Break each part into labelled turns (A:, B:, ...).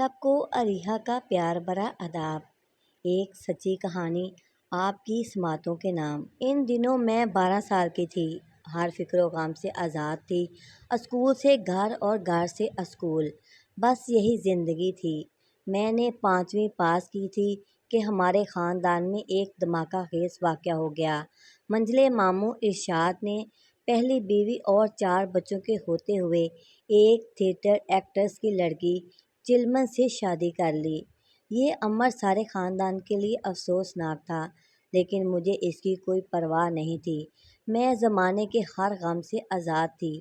A: سب کو اریحا کا پیار بھرا آداب۔ ایک سچی کہانی آپ کی سماعتوں کے نام۔ ان دنوں میں 12 سال کی تھی، ہر فکر و غم سے آزاد تھی۔ اسکول سے گھر اور گھر سے اسکول، بس یہی زندگی تھی۔ میں نے 5ویں پاس کی تھی کہ ہمارے خاندان میں ایک دھماکہ خیز واقعہ ہو گیا۔ منجلے ماموں ارشاد نے پہلی بیوی اور 4 بچوں کے ہوتے ہوئے ایک تھیٹر ایکٹریس کی لڑکی چلمن سے شادی کر لی۔ یہ امر سارے خاندان کے لیے افسوسناک تھا، لیکن مجھے اس کی کوئی پرواہ نہیں تھی۔ میں زمانے کے ہر غم سے آزاد تھی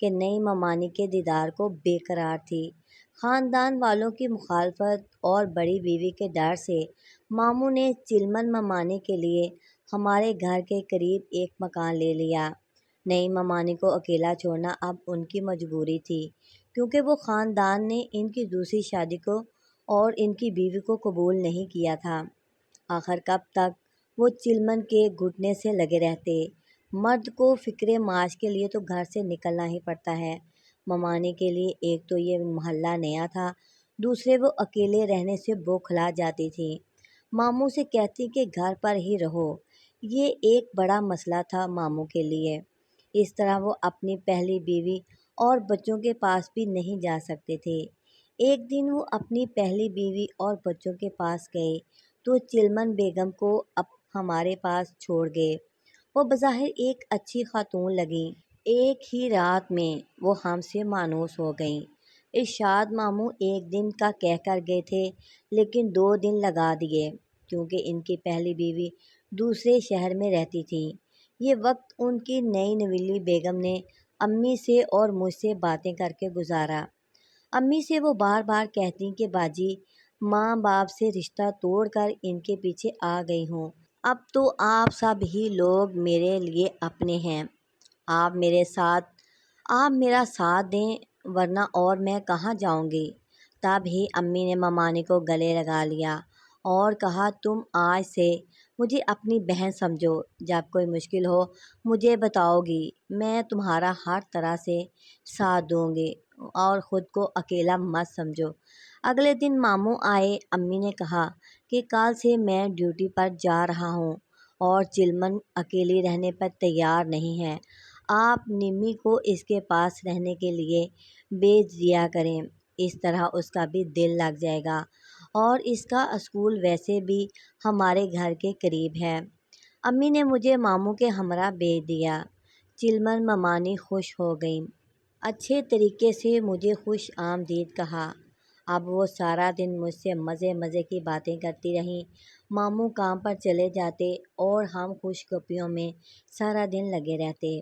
A: کہ نئی ممانی کے دیدار کو بے قرار تھی۔ خاندان والوں کی مخالفت اور بڑی بیوی کے ڈر سے ماموں نے چلمن ممانی کے لیے ہمارے گھر کے قریب ایک مکان لے لیا۔ نئی ممانی کو اکیلا چھوڑنا اب ان کی مجبوری تھی، کیونکہ وہ خاندان نے ان کی دوسری شادی کو اور ان کی بیوی کو قبول نہیں کیا تھا۔ آخر کب تک وہ چلمن کے گھٹنے سے لگے رہتے؟ مرد کو فکر معاش کے لیے تو گھر سے نکلنا ہی پڑتا ہے۔ ممانی کے لیے ایک تو یہ محلہ نیا تھا، دوسرے وہ اکیلے رہنے سے بوکھلا جاتی تھی۔ ماموں سے کہتی کہ گھر پر ہی رہو۔ یہ ایک بڑا مسئلہ تھا ماموں کے لیے۔ اس طرح وہ اپنی پہلی بیوی اور بچوں کے پاس بھی نہیں جا سکتے تھے۔ ایک دن وہ اپنی پہلی بیوی اور بچوں کے پاس گئے تو چلمن بیگم کو ہمارے پاس چھوڑ گئے۔ وہ بظاہر ایک اچھی خاتون لگیں۔ ایک ہی رات میں وہ ہم سے مانوس ہو گئیں۔ ارشاد ماموں ایک دن کا کہہ کر گئے تھے، لیکن 2 دن لگا دیے، کیونکہ ان کی پہلی بیوی دوسرے شہر میں رہتی تھی۔ یہ وقت ان کی نئی نویلی بیگم نے امی سے اور مجھ سے باتیں کر کے گزارا۔ امی سے وہ بار بار کہتی کہ باجی ماں باپ سے رشتہ توڑ کر ان کے پیچھے آ گئی ہوں۔ اب تو آپ سب ہی لوگ میرے لیے اپنے ہیں۔ آپ میرا ساتھ دیں، ورنہ اور میں کہاں جاؤں گی۔ تب ہی امی نے ممانی کو گلے لگا لیا اور کہا تم آج سے مجھے اپنی بہن سمجھو۔ جب کوئی مشکل ہو مجھے بتاؤ گی، میں تمہارا ہر طرح سے ساتھ دوں گی اور خود کو اکیلا مت سمجھو۔ اگلے دن ماموں آئے۔ امی نے کہا کہ کل سے میں ڈیوٹی پر جا رہا ہوں اور چلمن اکیلی رہنے پر تیار نہیں ہے۔ آپ نمی کو اس کے پاس رہنے کے لیے بھیج دیا کریں، اس طرح اس کا بھی دل لگ جائے گا اور اس کا اسکول ویسے بھی ہمارے گھر کے قریب ہے۔ امی نے مجھے ماموں کے ہمراہ بھیج دیا۔ چلمن ممانی خوش ہو گئیں، اچھے طریقے سے مجھے خوش آمدید کہا۔ اب وہ سارا دن مجھ سے مزے کی باتیں کرتی رہیں۔ ماموں کام پر چلے جاتے اور ہم خوش گپیوں میں سارا دن لگے رہتے۔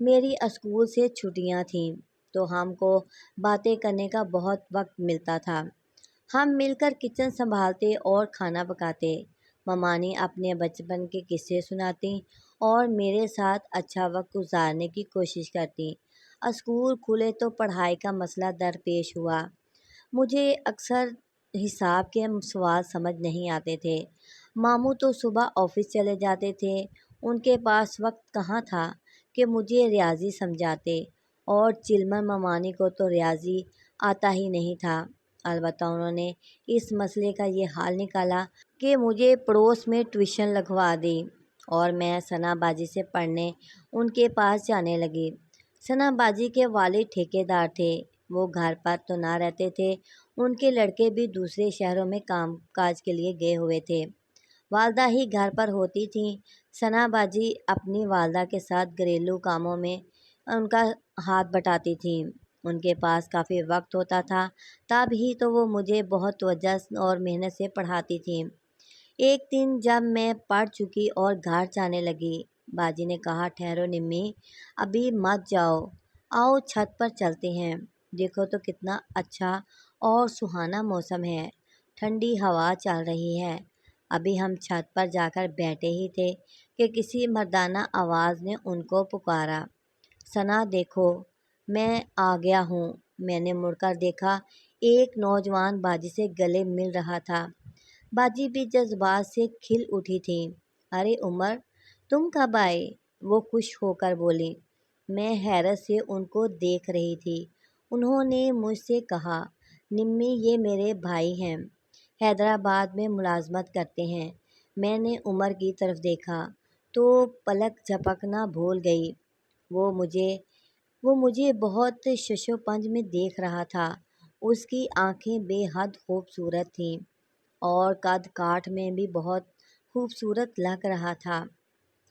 A: میری اسکول سے چھٹیاں تھیں تو ہم کو باتیں کرنے کا بہت وقت ملتا تھا۔ ہم مل کر کچن سنبھالتے اور کھانا پکاتے۔ ممانی اپنے بچپن کے قصے سناتی اور میرے ساتھ اچھا وقت گزارنے کی کوشش کرتی۔ اسکول کھلے تو پڑھائی کا مسئلہ درپیش ہوا۔ مجھے اکثر حساب کے سوال سمجھ نہیں آتے تھے۔ ماموں تو صبح آفس چلے جاتے تھے، ان کے پاس وقت کہاں تھا کہ مجھے ریاضی سمجھاتے، اور چلمن ممانی کو تو ریاضی آتا ہی نہیں تھا۔ البتہ انہوں نے اس مسئلے کا یہ حل نکالا کہ مجھے پڑوس میں ٹیوشن لگوا دی اور میں ثنا باجی سے پڑھنے ان کے پاس جانے لگی۔ ثنا باجی کے والد ٹھیکیدار تھے، وہ گھر پر تو نہ رہتے تھے، ان کے لڑکے بھی دوسرے شہروں میں کام کاج کے لیے گئے ہوئے تھے۔ والدہ ہی گھر پر ہوتی تھیں۔ ثنا باجی اپنی والدہ کے ساتھ گھریلو کاموں میں ان کا ہاتھ بٹاتی تھیں۔ ان کے پاس کافی وقت ہوتا تھا، تب ہی تو وہ مجھے بہت توجہ اور محنت سے پڑھاتی تھیں۔ ایک دن جب میں پڑھ چکی اور گھر جانے لگی، باجی نے کہا ٹھہرو نمی، ابھی مت جاؤ، آؤ چھت پر چلتے ہیں، دیکھو تو کتنا اچھا اور سہانا موسم ہے، ٹھنڈی ہوا چل رہی ہے۔ ابھی ہم چھت پر جا کر بیٹھے ہی تھے کہ کسی مردانہ آواز نے ان کو پکارا، ثنا دیکھو میں آ گیا ہوں۔ میں نے مڑ کر دیکھا، ایک نوجوان باجی سے گلے مل رہا تھا۔ باجی بھی جذبات سے کھل اٹھی تھیں۔ ارے عمر، تم کب آئے؟ وہ خوش ہو کر بولی۔ میں حیرت سے ان کو دیکھ رہی تھی۔ انہوں نے مجھ سے کہا، نمی یہ میرے بھائی ہیں، حیدرآباد میں ملازمت کرتے ہیں۔ میں نے عمر کی طرف دیکھا تو پلک جھپکنا بھول گئی۔ وہ مجھے وہ مجھے بہت شش و پنج میں دیکھ رہا تھا۔ اس کی آنکھیں بے حد خوبصورت تھیں اور قد کاٹ میں بھی بہت خوبصورت لگ رہا تھا۔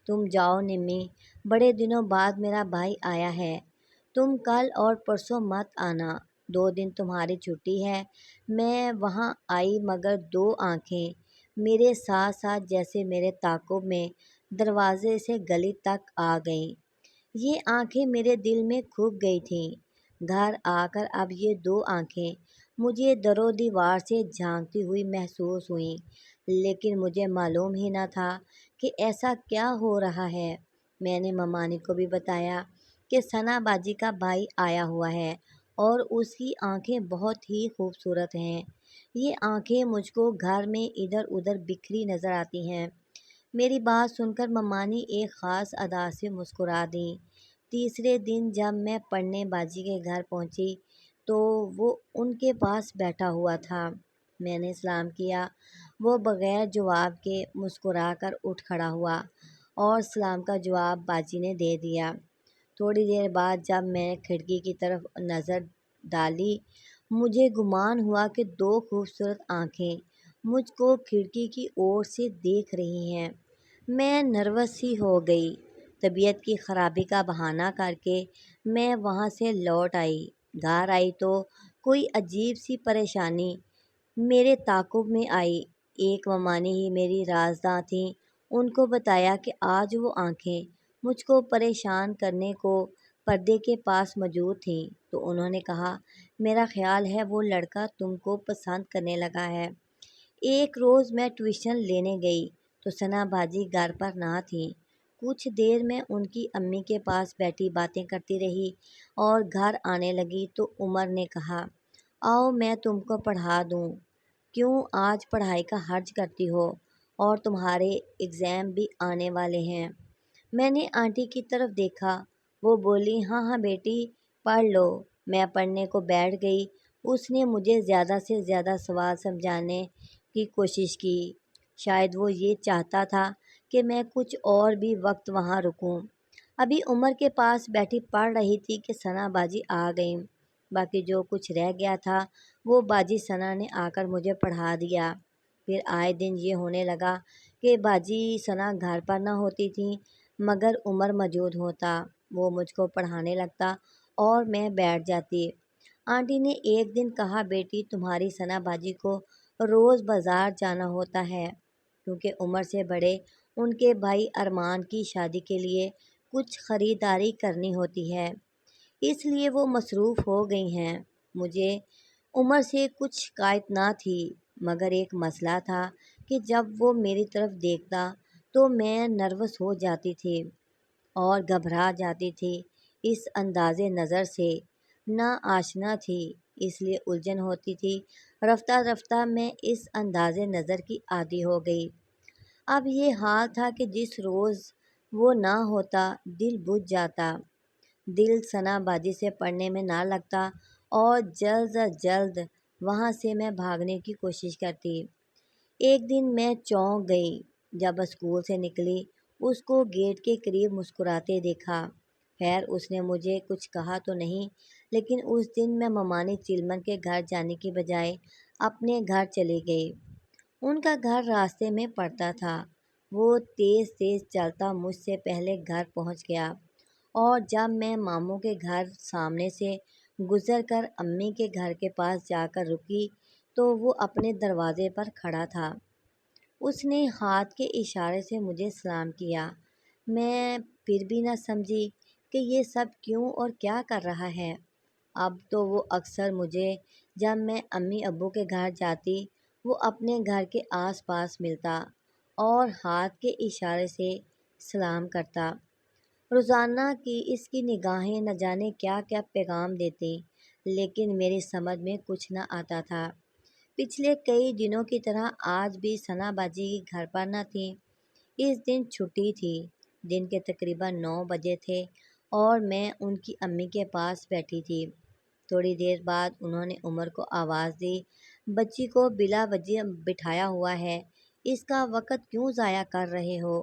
A: تم جاؤ نمی، بڑے دنوں بعد میرا بھائی آیا ہے۔ تم کل اور پرسوں مت آنا، 2 دن تمہاری چھٹی ہے۔ میں وہاں آئی مگر 2 آنکھیں میرے ساتھ ساتھ جیسے میرے تعاقب میں دروازے سے گلی تک آ گئیں۔ یہ آنکھیں میرے دل میں کھپ گئی تھیں۔ گھر آ کر اب یہ 2 آنکھیں مجھے در و دیوار سے جھانکتی ہوئی محسوس ہوئیں، لیکن مجھے معلوم ہی نہ تھا کہ ایسا کیا ہو رہا ہے۔ میں نے ممانی کو بھی بتایا کہ ثنا باجی کا بھائی آیا ہوا ہے اور اس کی آنکھیں بہت ہی خوبصورت ہیں۔ یہ آنکھیں مجھ کو گھر میں ادھر ادھر بکھری نظر آتی ہیں۔ میری بات سن کر ممانی ایک خاص ادا سے مسکرا دیں۔ تیسرے دن جب میں پڑھنے باجی کے گھر پہنچی تو وہ ان کے پاس بیٹھا ہوا تھا۔ میں نے سلام کیا۔ وہ بغیر جواب کے مسکرا کر اٹھ کھڑا ہوا اور سلام کا جواب باجی نے دے دیا۔ تھوڑی دیر بعد جب میں نے کھڑکی کی طرف نظر ڈالی، مجھے گمان ہوا کہ 2 خوبصورت آنکھیں مجھ کو کھڑکی کی اور سے دیکھ رہی ہیں۔ میں نروس سی ہو گئی۔ طبیعت کی خرابی کا بہانہ کر کے میں وہاں سے لوٹ آئی۔ گھر آئی تو کوئی عجیب سی پریشانی میرے تعاقب میں آئی۔ ایک ممانی ہی میری رازداں تھیں۔ ان کو بتایا کہ آج وہ آنکھیں مجھ کو پریشان کرنے کو پردے کے پاس موجود تھیں تو انہوں نے کہا، میرا خیال ہے وہ لڑکا تم کو پسند کرنے لگا ہے۔ ایک روز میں ٹیوشن لینے گئی تو ثنا باجی گھر پر نہ تھیں۔ کچھ دیر میں ان کی امی کے پاس بیٹھی باتیں کرتی رہی اور گھر آنے لگی تو عمر نے کہا، آؤ میں تم کو پڑھا دوں۔ کیوں آج پڑھائی کا حرج کرتی ہو؟ اور تمہارے ایگزام بھی آنے والے ہیں۔ میں نے آنٹی کی طرف دیکھا۔ وہ بولی، ہاں ہاں بیٹی پڑھ لو۔ میں پڑھنے کو بیٹھ گئی۔ اس نے مجھے زیادہ سے زیادہ سوال سمجھانے کی کوشش کی۔ شاید وہ یہ چاہتا تھا کہ میں کچھ اور بھی وقت وہاں رکوں۔ ابھی عمر کے پاس بیٹھی پڑھ رہی تھی کہ ثنا باجی آ گئیں۔ باقی جو کچھ رہ گیا تھا وہ باجی ثنا نے آ کر مجھے پڑھا دیا۔ پھر آئے دن یہ ہونے لگا کہ باجی ثنا گھر پر نہ ہوتی تھیں مگر عمر موجود ہوتا۔ وہ مجھ کو پڑھانے لگتا اور میں بیٹھ جاتی۔ آنٹی نے ایک دن کہا، بیٹی تمہاری ثنا باجی کو روز بازار جانا ہوتا ہے کیونکہ عمر سے بڑے ان کے بھائی ارمان کی شادی کے لیے کچھ خریداری کرنی ہوتی ہے، اس لیے وہ مصروف ہو گئی ہیں۔ مجھے عمر سے کچھ شکایت نہ تھی مگر ایک مسئلہ تھا کہ جب وہ میری طرف دیکھتا تو میں نروس ہو جاتی تھی اور گھبرا جاتی تھی۔ اس انداز نظر سے نہ آشنا تھی اس لیے الجھن ہوتی تھی۔ رفتہ رفتہ میں اس انداز نظر کی عادی ہو گئی۔ اب یہ حال تھا کہ جس روز وہ نہ ہوتا دل بجھ جاتا، دل ثنا باجی سے پڑھنے میں نہ لگتا اور جلد از جلد وہاں سے میں بھاگنے کی کوشش کرتی۔ ایک دن میں چونک گئی جب اسکول سے نکلی، اس کو گیٹ کے قریب مسکراتے دیکھا۔ خیر اس نے مجھے کچھ کہا تو نہیں، لیکن اس دن میں ممانی چلمن کے گھر جانے کی بجائے اپنے گھر چلی گئی۔ ان کا گھر راستے میں پڑتا تھا۔ وہ تیز تیز چلتا مجھ سے پہلے گھر پہنچ گیا اور جب میں ماموں کے گھر سامنے سے گزر کر امی کے گھر کے پاس جا کر رکی تو وہ اپنے دروازے پر کھڑا تھا۔ اس نے ہاتھ کے اشارے سے مجھے سلام کیا۔ میں پھر بھی نہ سمجھی کہ یہ سب کیوں اور کیا کر رہا ہے۔ اب تو وہ اکثر مجھے جب میں امی ابو کے گھر جاتی وہ اپنے گھر کے آس پاس ملتا اور ہاتھ کے اشارے سے سلام کرتا۔ روزانہ کی اس کی نگاہیں نہ جانے کیا کیا پیغام دیتیں، لیکن میری سمجھ میں کچھ نہ آتا تھا۔ پچھلے کئی دنوں کی طرح آج بھی ثنا باجی گھر پر نہ تھیں۔ اس دن چھٹی تھی۔ دن کے تقریباً 9 بجے تھے اور میں ان کی امی کے پاس بیٹھی تھی۔ تھوڑی دیر بعد انہوں نے عمر کو آواز دی، بچی کو بلا وجہ بٹھایا ہوا ہے، اس کا وقت کیوں ضائع کر رہے ہو؟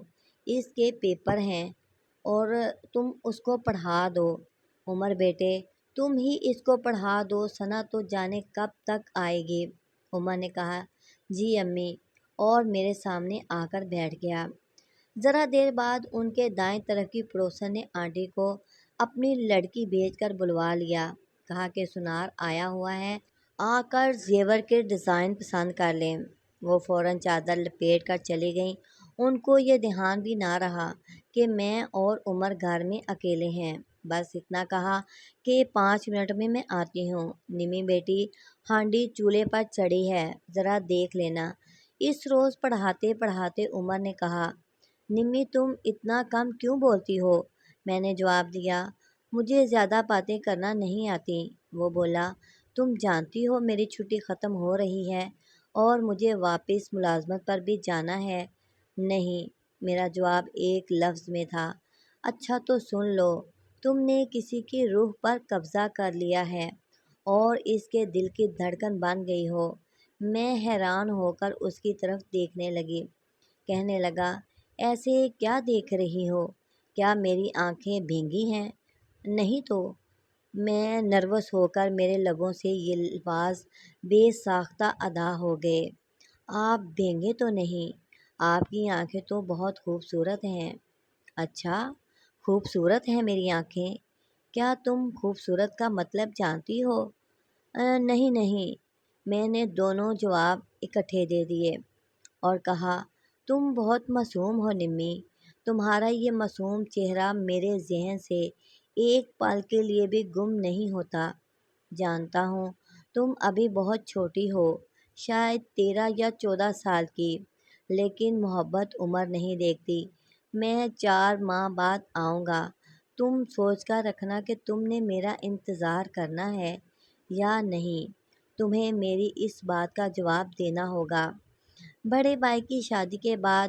A: اس کے پیپر ہیں اور تم اس کو پڑھا دو۔ عمر بیٹے، تم ہی اس کو پڑھا دو، ثنا تو جانے کب تک آئے گی۔ عمر نے کہا، جی امی، اور میرے سامنے آ کر بیٹھ گیا۔ ذرا دیر بعد ان کے دائیں طرف کی پڑوسن نے آنٹی کو اپنی لڑکی بھیج کر بلوا لیا، کہا کہ سنار آیا ہوا ہے، آ کر زیور کے ڈیزائن پسند کر لیں۔ وہ فوراً چادر لپیٹ کر چلی گئیں۔ ان کو یہ دھیان بھی نہ رہا کہ میں اور عمر گھر میں اکیلے ہیں۔ بس اتنا کہا کہ 5 منٹ میں آتی ہوں۔ نمی بیٹی، ہانڈی چولہے پر چڑھی ہے، ذرا دیکھ لینا۔ اس روز پڑھاتے پڑھاتے عمر نے کہا، نمی تم اتنا کم کیوں بولتی ہو؟ میں نے جواب دیا، مجھے زیادہ باتیں کرنا نہیں آتی۔ وہ بولا، تم جانتی ہو میری چھٹی ختم ہو رہی ہے اور مجھے واپس ملازمت پر بھی جانا ہے۔ نہیں، میرا جواب ایک لفظ میں تھا۔ اچھا تو سن لو، تم نے کسی کی روح پر قبضہ کر لیا ہے اور اس کے دل کی دھڑکن بن گئی ہو۔ میں حیران ہو کر اس کی طرف دیکھنے لگی۔ کہنے لگا، ایسے کیا دیکھ رہی ہو؟ کیا میری آنکھیں بھینگی ہیں؟ نہیں تو۔ میں نروس ہو کر میرے لبوں سے یہ الفاظ بے ساختہ ادا ہو گئے، آپ بھینگے تو نہیں، آپ کی آنکھیں تو بہت خوبصورت ہیں۔ اچھا، خوبصورت ہیں میری آنکھیں؟ کیا تم خوبصورت کا مطلب جانتی ہو؟ نہیں نہیں، میں نے دونوں جواب اکٹھے دے دیے اور کہا، تم بہت معصوم ہو نمی، تمہارا یہ معصوم چہرہ میرے ذہن سے ایک پل کے لیے بھی گم نہیں ہوتا۔ جانتا ہوں تم ابھی بہت چھوٹی ہو، شاید 13 یا 14 سال کی، لیکن محبت عمر نہیں دیکھتی۔ میں 4 ماہ بعد آؤں گا۔ تم سوچ کر رکھنا کہ تم نے میرا انتظار کرنا ہے یا نہیں، تمہیں میری اس بات کا جواب دینا ہوگا۔ بڑے بھائی کی شادی کے بعد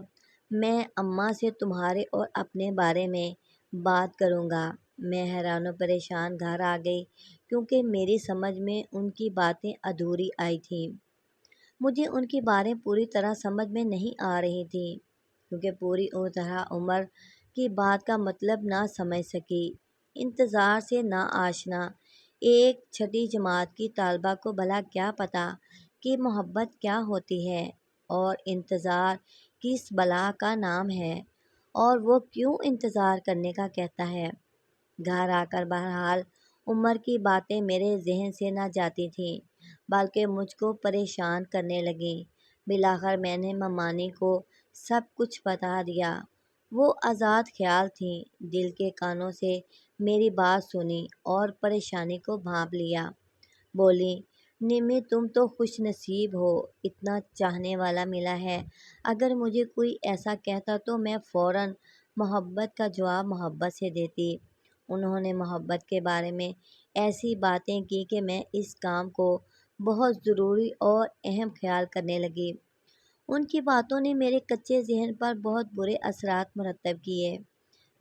A: میں اماں سے تمہارے اور اپنے بارے میں بات کروں گا۔ میں حیران و پریشان گھر آ گئی کیونکہ میری سمجھ میں ان کی باتیں ادھوری آئی تھیں۔ مجھے ان کی باتیں پوری طرح سمجھ میں نہیں آ رہی تھیں کیونکہ پوری طرح عمر کی بات کا مطلب نہ سمجھ سکی۔ انتظار سے نا آشنا ایک 6ٹھی جماعت کی طالبہ کو بھلا کیا پتہ کہ محبت کیا ہوتی ہے اور انتظار کس بلا کا نام ہے اور وہ کیوں انتظار کرنے کا کہتا ہے۔ گھر آ کر بہرحال عمر کی باتیں میرے ذہن سے نہ جاتی تھیں بلکہ مجھ کو پریشان کرنے لگیں۔ بالآخر میں نے ممانی کو سب کچھ بتا دیا۔ وہ آزاد خیال تھیں، دل کے کانوں سے میری بات سنی اور پریشانی کو بھانپ لیا۔ بولی، نمی تم تو خوش نصیب ہو، اتنا چاہنے والا ملا ہے۔ اگر مجھے کوئی ایسا کہتا تو میں فوراً محبت کا جواب محبت سے دیتی۔ انہوں نے محبت کے بارے میں ایسی باتیں کی کہ میں اس کام کو بہت ضروری اور اہم خیال کرنے لگی۔ ان کی باتوں نے میرے کچے ذہن پر بہت برے اثرات مرتب کیے۔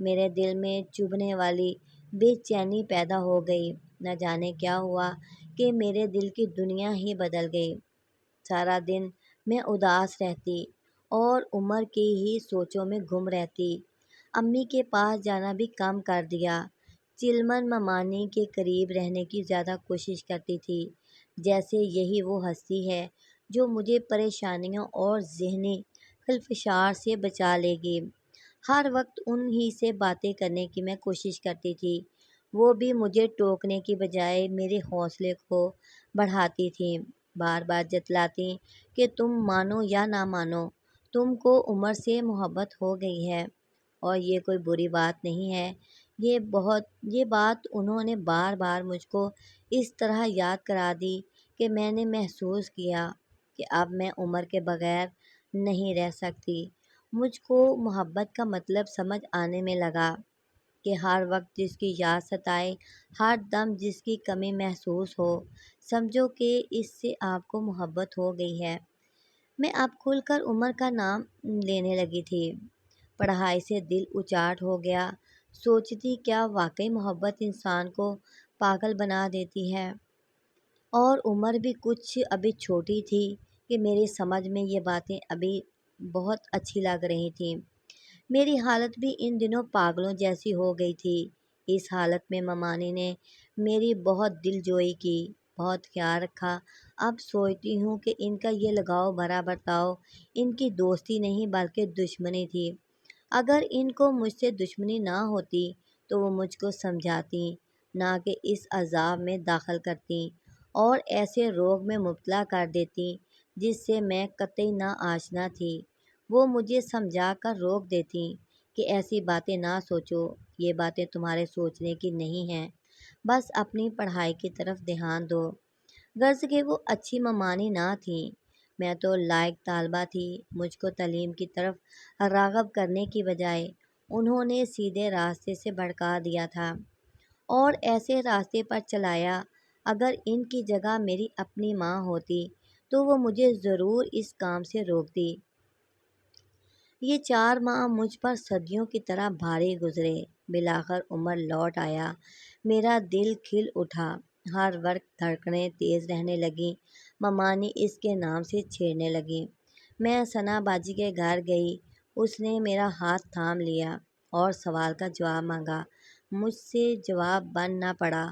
A: میرے دل میں چبھنے والی بے چینی پیدا ہو گئی۔ نہ جانے کیا ہوا کہ میرے دل کی دنیا ہی بدل گئی۔ سارا دن میں اداس رہتی اور عمر کی ہی سوچوں میں گم رہتی۔ امی کے پاس جانا بھی کم کر دیا۔ چلمن ممانی کے قریب رہنے کی زیادہ کوشش کرتی تھی، جیسے یہی وہ ہستی ہے جو مجھے پریشانیوں اور ذہنی خلفشار سے بچا لے گی۔ ہر وقت ان ہی سے باتیں کرنے کی میں کوشش کرتی تھی۔ وہ بھی مجھے ٹوکنے کی بجائے میرے حوصلے کو بڑھاتی تھیں، بار بار جتلاتی کہ تم مانو یا نہ مانو، تم کو عمر سے محبت ہو گئی ہے اور یہ کوئی بری بات نہیں ہے۔ یہ بات انہوں نے بار بار مجھ کو اس طرح یاد کرا دی کہ میں نے محسوس کیا کہ اب میں عمر کے بغیر نہیں رہ سکتی۔ مجھ کو محبت کا مطلب سمجھ آنے میں لگا کہ ہر وقت جس کی یاد ستائے، ہر دم جس کی کمی محسوس ہو، سمجھو کہ اس سے آپ کو محبت ہو گئی ہے۔ میں اب کھل کر عمر کا نام لینے لگی تھی۔ پڑھائی سے دل اچاٹ ہو گیا۔ سوچتی کیا واقعی محبت انسان کو پاگل بنا دیتی ہے۔ اور عمر بھی کچھ ابھی چھوٹی تھی کہ میری سمجھ میں یہ باتیں ابھی بہت اچھی لگ رہی تھیں۔ میری حالت بھی ان دنوں پاگلوں جیسی ہو گئی تھی۔ اس حالت میں ممانی نے میری بہت دل جوئی کی، بہت خیال رکھا۔ اب سوچتی ہوں کہ ان کا یہ لگاؤ بھرا برتاؤ ان کی دوستی نہیں بلکہ دشمنی تھی۔ اگر ان کو مجھ سے دشمنی نہ ہوتی تو وہ مجھ کو سمجھاتی، نہ کہ اس عذاب میں داخل کرتی اور ایسے روگ میں مبتلا کر دیتی جس سے میں قطعی نہ آشنا تھی۔ وہ مجھے سمجھا کر روک دیتی کہ ایسی باتیں نہ سوچو، یہ باتیں تمہارے سوچنے کی نہیں ہیں، بس اپنی پڑھائی کی طرف دھیان دو۔ غرض کہ وہ اچھی ممانی نہ تھیں، میں تو لائق طالبہ تھی۔ مجھ کو تعلیم کی طرف راغب کرنے کی بجائے انہوں نے سیدھے راستے سے بھڑکا دیا تھا اور ایسے راستے پر چلایا۔ اگر ان کی جگہ میری اپنی ماں ہوتی تو وہ مجھے ضرور اس کام سے روکتی۔ یہ 4 ماہ مجھ پر صدیوں کی طرح بھاری گزرے۔ بالآخر عمر لوٹ آیا، میرا دل کھل اٹھا، ہر وقت دھڑکنیں تیز رہنے لگیں، ممانی اس کے نام سے چھیڑنے لگیں۔ میں ثنا باجی کے گھر گئی، اس نے میرا ہاتھ تھام لیا اور سوال کا جواب مانگا۔ مجھ سے جواب بن نہ پڑا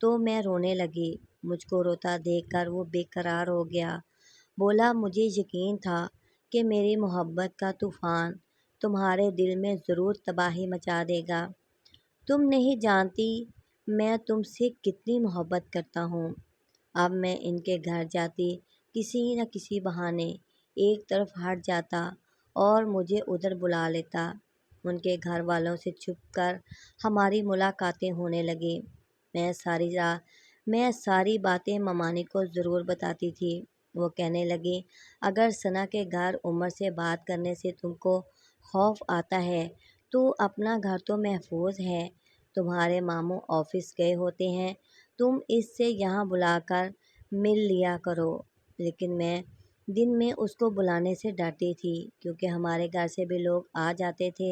A: تو میں رونے لگی۔ مجھ کو روتا دیکھ کر وہ بے قرار ہو گیا، بولا مجھے یقین تھا کہ میری محبت کا طوفان تمہارے دل میں ضرور تباہی مچا دے گا۔ تم نہیں جانتی میں تم سے کتنی محبت کرتا ہوں۔ اب میں ان کے گھر جاتی، کسی نہ کسی بہانے ایک طرف ہٹ جاتا اور مجھے ادھر بلا لیتا۔ ان کے گھر والوں سے چھپ کر ہماری ملاقاتیں ہونے لگیں۔ میں ساری باتیں ممانی کو ضرور بتاتی تھی۔ وہ کہنے لگی، اگر ثنا کے گھر عمر سے بات کرنے سے تم کو خوف آتا ہے تو اپنا گھر تو محفوظ ہے، تمہارے ماموں آفس گئے ہوتے ہیں، تم اس سے یہاں بلا کر مل لیا کرو۔ لیکن میں دن میں اس کو بلانے سے ڈرتی تھی کیونکہ ہمارے گھر سے بھی لوگ آ جاتے تھے،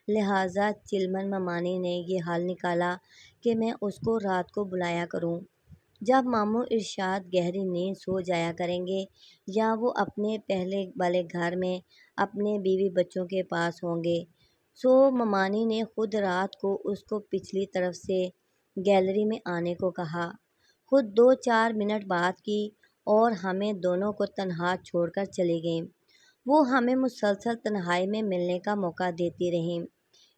A: لہٰذا چلمن ممانی نے یہ حل نکالا کہ میں اس کو رات کو بلایا کروں، جب ماموں ارشاد گہری نیند سو جایا کریں گے یا وہ اپنے پہلے والے گھر میں اپنے بیوی بچوں کے پاس ہوں گے۔ سو ممانی نے خود رات کو اس کو پچھلی طرف سے گیلری میں آنے کو کہا، خود 2-4 منٹ بات کی اور ہمیں دونوں کو تنہا چھوڑ کر چلی گئیں۔ وہ ہمیں مسلسل تنہائی میں ملنے کا موقع دیتی رہیں۔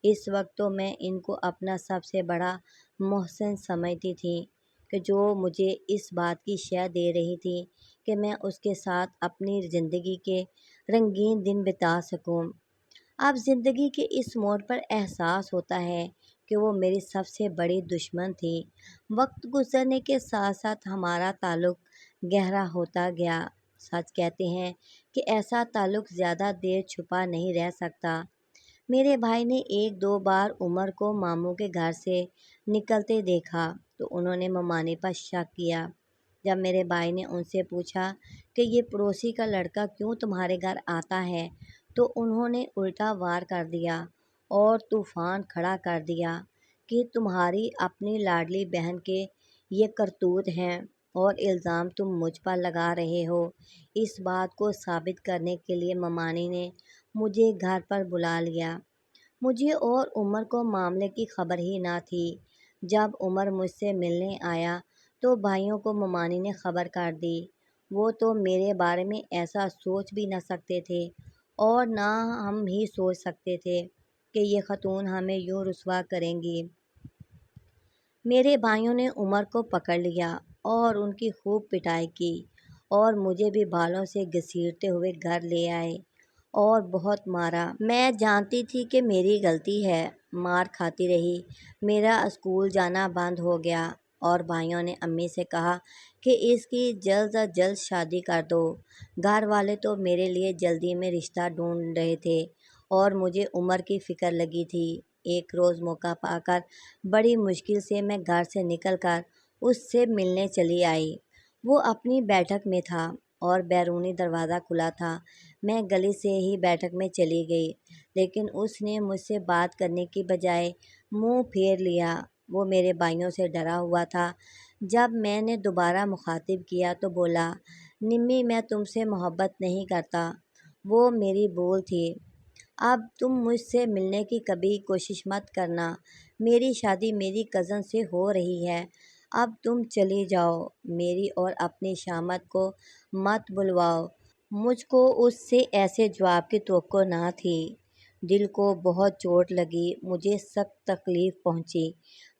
A: اس وقت تو میں ان کو اپنا سب سے بڑا محسن سمجھتی تھی کہ جو مجھے اس بات کی شے دے رہی تھی کہ میں اس کے ساتھ اپنی زندگی کے رنگین دن بتا سکوں۔ اب زندگی کے اس موڑ پر احساس ہوتا ہے کہ وہ میری سب سے بڑی دشمن تھی۔ وقت گزرنے کے ساتھ ساتھ ہمارا تعلق گہرا ہوتا گیا۔ سچ کہتے ہیں کہ ایسا تعلق زیادہ دیر چھپا نہیں رہ سکتا۔ میرے بھائی نے 1-2 بار عمر کو ماموں کے گھر سے نکلتے دیکھا تو انہوں نے ممانی پر شک کیا۔ جب میرے بھائی نے ان سے پوچھا کہ یہ پڑوسی کا لڑکا کیوں تمہارے گھر آتا ہے تو انہوں نے الٹا وار کر دیا اور طوفان کھڑا کر دیا کہ تمہاری اپنی لاڈلی بہن کے یہ کرتوت ہیں اور الزام تم مجھ پر لگا رہے ہو۔ اس بات کو ثابت کرنے کے لیے ممانی نے مجھے گھر پر بلا لیا۔ مجھے اور عمر کو معاملے کی خبر ہی نہ تھی۔ جب عمر مجھ سے ملنے آیا تو بھائیوں کو ممانی نے خبر کر دی۔ وہ تو میرے بارے میں ایسا سوچ بھی نہ سکتے تھے اور نہ ہم ہی سوچ سکتے تھے کہ یہ خاتون ہمیں یوں رسوا کریں گی۔ میرے بھائیوں نے عمر کو پکڑ لیا اور ان کی خوب پٹائی کی اور مجھے بھی بالوں سے گھسیٹتے ہوئے گھر لے آئے اور بہت مارا۔ میں جانتی تھی کہ میری غلطی ہے، مار کھاتی رہی، میرا اسکول جانا بند ہو گیا اور بھائیوں نے امی سے کہا کہ اس کی جلد از جلد شادی کر دو۔ گھر والے تو میرے لیے جلدی میں رشتہ ڈھونڈ رہے تھے اور مجھے عمر کی فکر لگی تھی۔ ایک روز موقع پا کر بڑی مشکل سے میں گھر سے نکل کر اس سے ملنے چلی آئی۔ وہ اپنی بیٹھک میں تھا اور بیرونی دروازہ کھلا تھا۔ میں گلی سے ہی بیٹھک میں چلی گئی لیکن اس نے مجھ سے بات کرنے کی بجائے منہ پھیر لیا۔ وہ میرے بھائیوں سے ڈرا ہوا تھا۔ جب میں نے دوبارہ مخاطب کیا تو بولا، نمی میں تم سے محبت نہیں کرتا۔ وہ میری بول تھی۔ اب تم مجھ سے ملنے کی کبھی کوشش مت کرنا۔ میری شادی میری کزن سے ہو رہی ہے۔ اب تم چلی جاؤ، میری اور اپنی شامت کو مت بلواؤ۔ مجھ کو اس سے ایسے جواب کی توقع نہ تھی۔ دل کو بہت چوٹ لگی، مجھے سخت تکلیف پہنچی،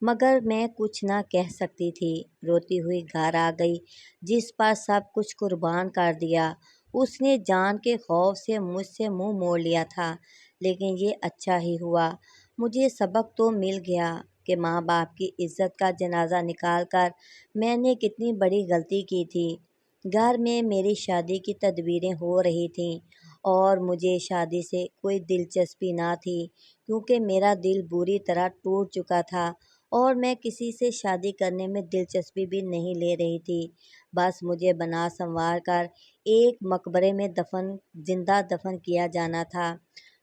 A: مگر میں کچھ نہ کہہ سکتی تھی۔ روتی ہوئی گھر آ گئی، جس پر سب کچھ قربان کر دیا۔ اس نے جان کے خوف سے مجھ سے منہ موڑ لیا تھا، لیکن یہ اچھا ہی ہوا۔ مجھے سبق تو مل گیا کہ ماں باپ کی عزت کا جنازہ نکال کر میں نے کتنی بڑی غلطی کی تھی۔ گھر میں میری شادی کی تدبیریں ہو رہی تھیں اور مجھے شادی سے کوئی دلچسپی نہ تھی، کیونکہ میرا دل بری طرح ٹوٹ چکا تھا اور میں کسی سے شادی کرنے میں دلچسپی بھی نہیں لے رہی تھی۔ بس مجھے بنا سنوار کر ایک مقبرے میں زندہ دفن کیا جانا تھا۔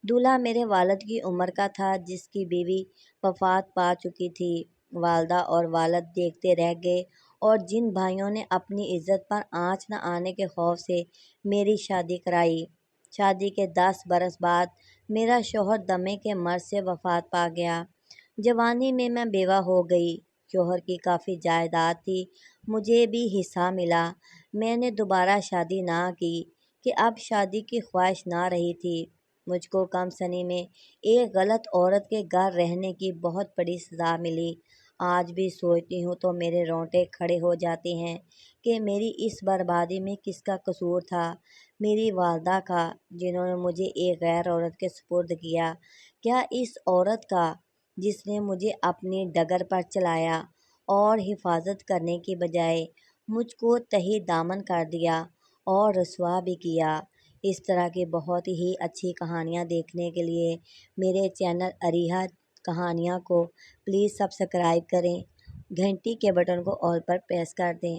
A: دولہا میرے والد کی عمر کا تھا، جس کی بیوی وفات پا چکی تھی۔ والدہ اور والد دیکھتے رہ گئے، اور جن بھائیوں نے اپنی عزت پر آنچ نہ آنے کے خوف سے میری شادی کرائی۔ شادی کے 10 برس بعد میرا شوہر دمے کے مرض سے وفات پا گیا۔ جوانی میں بیوہ ہو گئی۔ شوہر کی کافی جائیداد تھی، مجھے بھی حصہ ملا۔ میں نے دوبارہ شادی نہ کی کہ اب شادی کی خواہش نہ رہی تھی۔ مجھ کو کم سنی میں ایک غلط عورت کے گھر رہنے کی بہت بڑی سزا ملی۔ آج بھی سوچتی ہوں تو میرے رونگٹے کھڑے ہو جاتے ہیں کہ میری اس بربادی میں کس کا قصور تھا۔ میری والدہ کا، جنہوں نے مجھے ایک غیر عورت کے سپرد کیا؟ کیا اس عورت کا، جس نے مجھے اپنی ڈگر پر چلایا اور حفاظت کرنے کی بجائے مجھ کو تہی دامن کر دیا اور رسوا بھی کیا؟ اس طرح کی بہت ہی اچھی کہانیاں دیکھنے کے لیے میرے چینل اریحا کہانیاں کو پلیز سبسکرائب کریں، گھنٹی کے بٹن کو آل پر پریس کر دیں۔